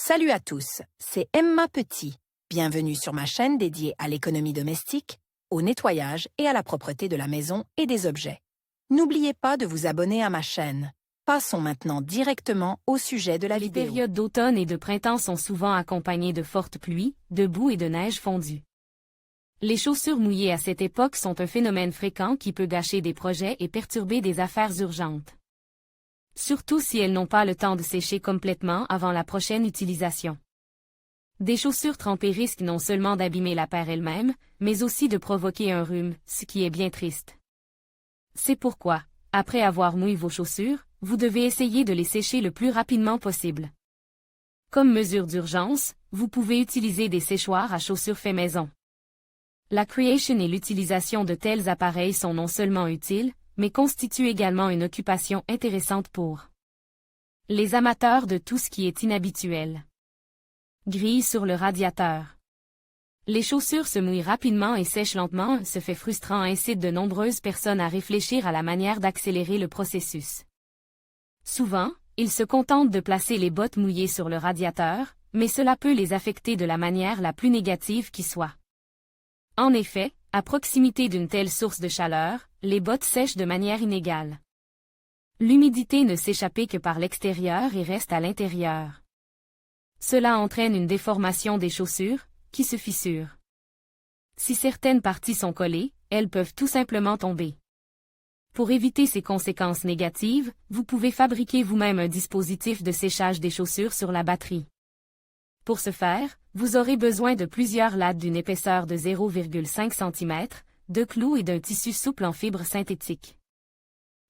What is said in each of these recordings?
Salut à tous, c'est Emma Petit. Bienvenue sur ma chaîne dédiée à l'économie domestique, au nettoyage et à la propreté de la maison et des objets. N'oubliez pas de vous abonner à ma chaîne. Passons maintenant directement au sujet de la vidéo. Les périodes d'automne et de printemps sont souvent accompagnées de fortes pluies, de boue et de neige fondue. Les chaussures mouillées à cette époque sont un phénomène fréquent qui peut gâcher des projets et perturber des affaires urgentes. Surtout si elles n'ont pas le temps de sécher complètement avant la prochaine utilisation. Des chaussures trempées risquent non seulement d'abîmer la paire elle-même, mais aussi de provoquer un rhume, ce qui est bien triste. C'est pourquoi, après avoir mouillé vos chaussures, vous devez essayer de les sécher le plus rapidement possible. Comme mesure d'urgence, vous pouvez utiliser des séchoirs à chaussures fait maison. La Creation et l'utilisation de tels appareils sont non seulement utiles, mais constituent également une occupation intéressante pour les amateurs de tout ce qui est inhabituel. Grille sur le radiateur. Les chaussures se mouillent rapidement et sèchent lentement, ce fait frustrant incite de nombreuses personnes à réfléchir à la manière d'accélérer le processus. Souvent, ils se contentent de placer les bottes mouillées sur le radiateur, mais cela peut les affecter de la manière la plus négative qui soit. En effet, à proximité d'une telle source de chaleur, les bottes sèchent de manière inégale. L'humidité ne s'échappe que par l'extérieur et reste à l'intérieur. Cela entraîne une déformation des chaussures, qui se fissurent. Si certaines parties sont collées, elles peuvent tout simplement tomber. Pour éviter ces conséquences négatives, vous pouvez fabriquer vous-même un dispositif de séchage des chaussures sur la batterie. Pour ce faire, vous aurez besoin de plusieurs lattes d'une épaisseur de 0,5 cm, de clous et d'un tissu souple en fibre synthétique.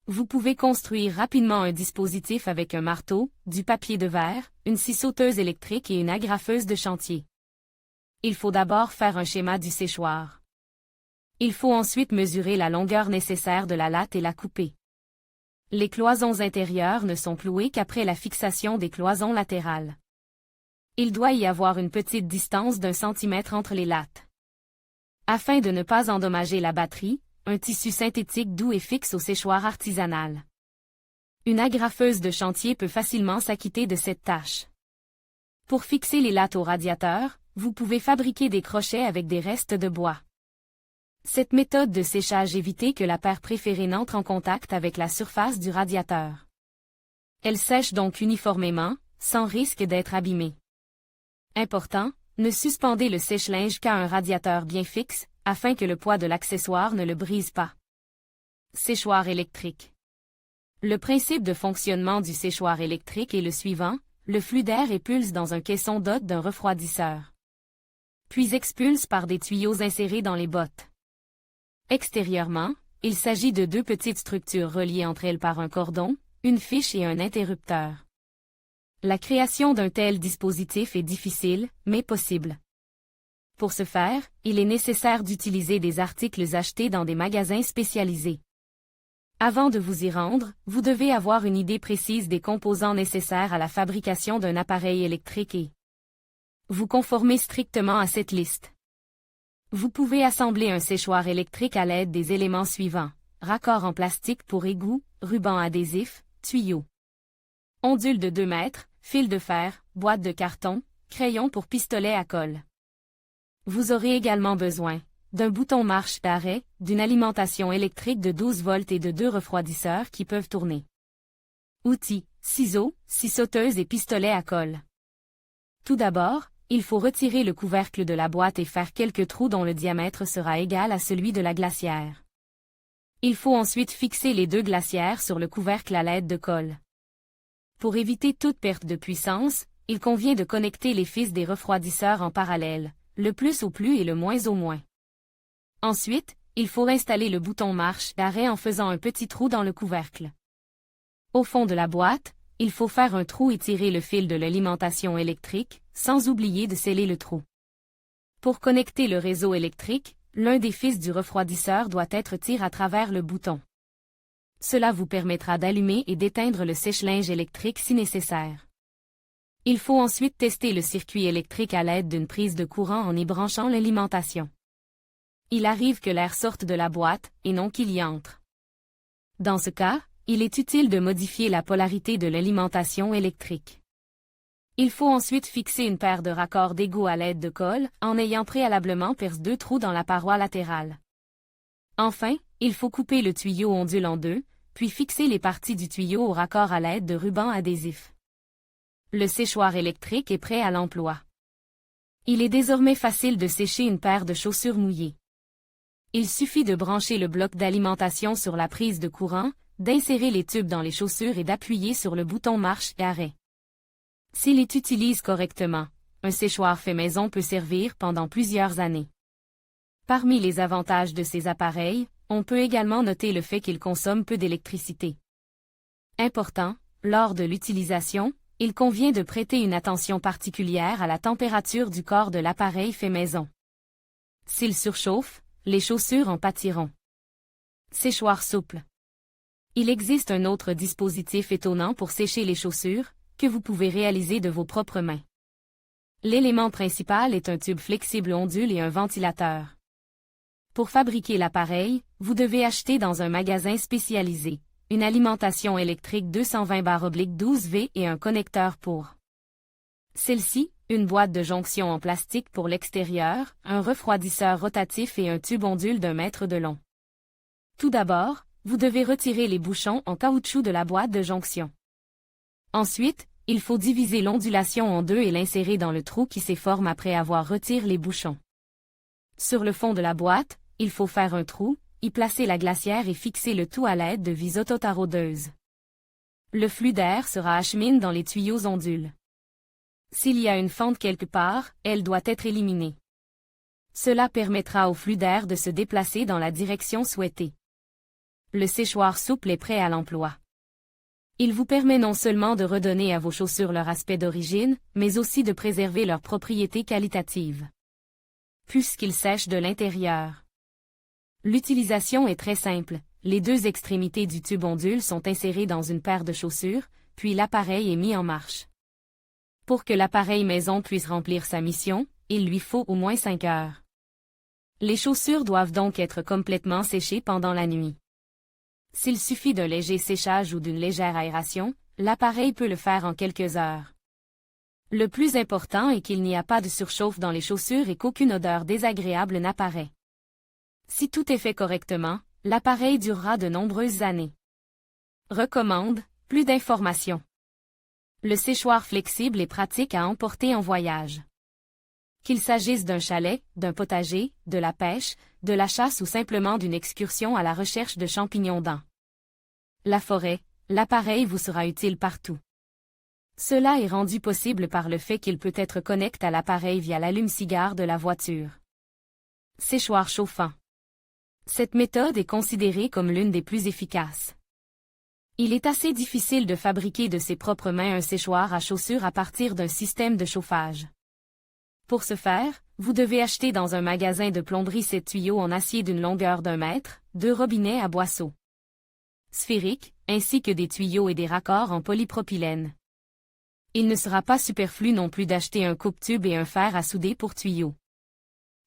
Vous pouvez construire rapidement un dispositif avec un marteau, du papier de verre, une scie sauteuse électrique et une agrafeuse de chantier. Il faut d'abord faire un schéma du séchoir. Il faut ensuite mesurer la longueur nécessaire de la latte et la couper. Les cloisons intérieures ne sont clouées qu'après la fixation des cloisons latérales. Il doit y avoir une petite distance d'1 centimètre entre les lattes. Afin de ne pas endommager la batterie, un tissu synthétique doux est fixe au séchoir artisanal. Une agrafeuse de chantier peut facilement s'acquitter de cette tâche. Pour fixer les lattes au radiateur, vous pouvez fabriquer des crochets avec des restes de bois. Cette méthode de séchage évite que la paire préférée n'entre en contact avec la surface du radiateur. Elle sèche donc uniformément, sans risque d'être abîmée. Important, ne suspendez le sèche-linge qu'à un radiateur bien fixe, afin que le poids de l'accessoire ne le brise pas. Séchoir électrique. Le principe de fonctionnement du séchoir électrique est le suivant, le flux d'air épulse dans un caisson doté d'un refroidisseur. Puis expulse par des tuyaux insérés dans les bottes. Extérieurement, il s'agit de deux petites structures reliées entre elles par un cordon, une fiche et un interrupteur. La création d'un tel dispositif est difficile, mais possible. Pour ce faire, il est nécessaire d'utiliser des articles achetés dans des magasins spécialisés. Avant de vous y rendre, vous devez avoir une idée précise des composants nécessaires à la fabrication d'un appareil électrique et vous conformer strictement à cette liste. Vous pouvez assembler un séchoir électrique à l'aide des éléments suivants: raccord en plastique pour égout, ruban adhésif, tuyaux. Ondule de 2 mètres, fil de fer, boîte de carton, crayon pour pistolet à colle. Vous aurez également besoin d'un bouton marche d'arrêt, d'une alimentation électrique de 12 volts et de 2 refroidisseurs qui peuvent tourner. Outils, ciseaux, scie sauteuse et pistolet à colle. Tout d'abord, il faut retirer le couvercle de la boîte et faire quelques trous dont le diamètre sera égal à celui de la glacière. Il faut ensuite fixer les deux glacières sur le couvercle à l'aide de colle. Pour éviter toute perte de puissance, il convient de connecter les fils des refroidisseurs en parallèle, le plus au plus et le moins au moins. Ensuite, il faut installer le bouton marche d'arrêt en faisant un petit trou dans le couvercle. Au fond de la boîte, il faut faire un trou et tirer le fil de l'alimentation électrique, sans oublier de sceller le trou. Pour connecter le réseau électrique, l'un des fils du refroidisseur doit être tiré à travers le bouton. Cela vous permettra d'allumer et d'éteindre le sèche-linge électrique si nécessaire. Il faut ensuite tester le circuit électrique à l'aide d'une prise de courant en y branchant l'alimentation. Il arrive que l'air sorte de la boîte, et non qu'il y entre. Dans ce cas, il est utile de modifier la polarité de l'alimentation électrique. Il faut ensuite fixer une paire de raccords d'égaux à l'aide de colle, en ayant préalablement percé 2 trous dans la paroi latérale. Enfin, il faut couper le tuyau ondule en deux, puis fixer les parties du tuyau au raccord à l'aide de rubans adhésifs. Le séchoir électrique est prêt à l'emploi. Il est désormais facile de sécher une paire de chaussures mouillées. Il suffit de brancher le bloc d'alimentation sur la prise de courant, d'insérer les tubes dans les chaussures et d'appuyer sur le bouton marche et arrêt. S'il est utilisé correctement, un séchoir fait maison peut servir pendant plusieurs années. Parmi les avantages de ces appareils, on peut également noter le fait qu'ils consomment peu d'électricité. Important, lors de l'utilisation, il convient de prêter une attention particulière à la température du corps de l'appareil fait maison. S'il surchauffe, les chaussures en pâtiront. Séchoir souple. Il existe un autre dispositif étonnant pour sécher les chaussures, que vous pouvez réaliser de vos propres mains. L'élément principal est un tube flexible ondule et un ventilateur. Pour fabriquer l'appareil, vous devez acheter dans un magasin spécialisé une alimentation électrique 220/12V et un connecteur pour celle-ci, une boîte de jonction en plastique pour l'extérieur, un refroidisseur rotatif et un tube ondule d'1 mètre de long. Tout d'abord, vous devez retirer les bouchons en caoutchouc de la boîte de jonction. Ensuite, il faut diviser l'ondulation en deux et l'insérer dans le trou qui se forme après avoir retiré les bouchons. Sur le fond de la boîte, il faut faire un trou, y placer la glacière et fixer le tout à l'aide de vis autotaraudeuses. Le flux d'air sera acheminé dans les tuyaux ondules. S'il y a une fente quelque part, elle doit être éliminée. Cela permettra au flux d'air de se déplacer dans la direction souhaitée. Le séchoir souple est prêt à l'emploi. Il vous permet non seulement de redonner à vos chaussures leur aspect d'origine, mais aussi de préserver leurs propriétés qualitatives. Puisqu'ils sèchent de l'intérieur. L'utilisation est très simple, les deux extrémités du tube ondule sont insérées dans une paire de chaussures, puis l'appareil est mis en marche. Pour que l'appareil maison puisse remplir sa mission, il lui faut au moins 5 heures. Les chaussures doivent donc être complètement séchées pendant la nuit. S'il suffit d'un léger séchage ou d'une légère aération, l'appareil peut le faire en quelques heures. Le plus important est qu'il n'y a pas de surchauffe dans les chaussures et qu'aucune odeur désagréable n'apparaît. Si tout est fait correctement, l'appareil durera de nombreuses années. Recommande, plus d'informations. Le séchoir flexible est pratique à emporter en voyage. Qu'il s'agisse d'un chalet, d'un potager, de la pêche, de la chasse ou simplement d'une excursion à la recherche de champignons dans la forêt, l'appareil vous sera utile partout. Cela est rendu possible par le fait qu'il peut être connecté à l'appareil via l'allume-cigare de la voiture. Séchoir chauffant. Cette méthode est considérée comme l'une des plus efficaces. Il est assez difficile de fabriquer de ses propres mains un séchoir à chaussures à partir d'un système de chauffage. Pour ce faire, vous devez acheter dans un magasin de plomberie 7 tuyaux en acier d'une longueur d'1 mètre, 2 robinets à boisseau sphériques, ainsi que des tuyaux et des raccords en polypropylène. Il ne sera pas superflu non plus d'acheter un coupe-tube et un fer à souder pour tuyaux.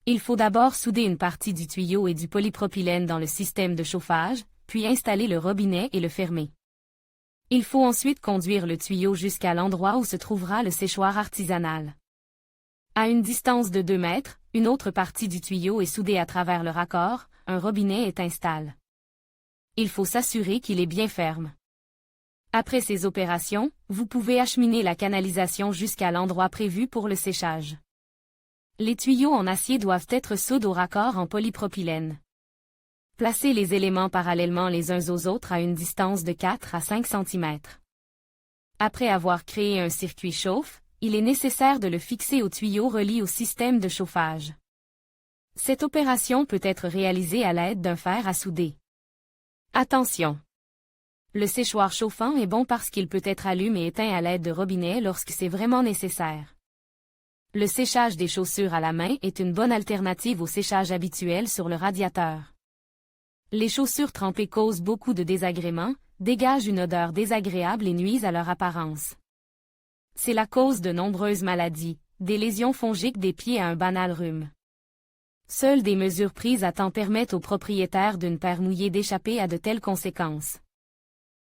Il faut d'abord souder une partie du tuyau et du polypropylène dans le système de chauffage, puis installer le robinet et le fermer. Il faut ensuite conduire le tuyau jusqu'à l'endroit où se trouvera le séchoir artisanal. À une distance de 2 mètres, une autre partie du tuyau est soudée à travers le raccord, un robinet est installé. Il faut s'assurer qu'il est bien ferme. Après ces opérations, vous pouvez acheminer la canalisation jusqu'à l'endroit prévu pour le séchage. Les tuyaux en acier doivent être soudés au raccord en polypropylène. Placez les éléments parallèlement les uns aux autres à une distance de 4 à 5 cm. Après avoir créé un circuit chauffe, il est nécessaire de le fixer au tuyau relié au système de chauffage. Cette opération peut être réalisée à l'aide d'un fer à souder. Attention! Le séchoir chauffant est bon parce qu'il peut être allumé et éteint à l'aide de robinets lorsque c'est vraiment nécessaire. Le séchage des chaussures à la main est une bonne alternative au séchage habituel sur le radiateur. Les chaussures trempées causent beaucoup de désagréments, dégagent une odeur désagréable et nuisent à leur apparence. C'est la cause de nombreuses maladies, des lésions fongiques des pieds à un banal rhume. Seules des mesures prises à temps permettent aux propriétaires d'une paire mouillée d'échapper à de telles conséquences.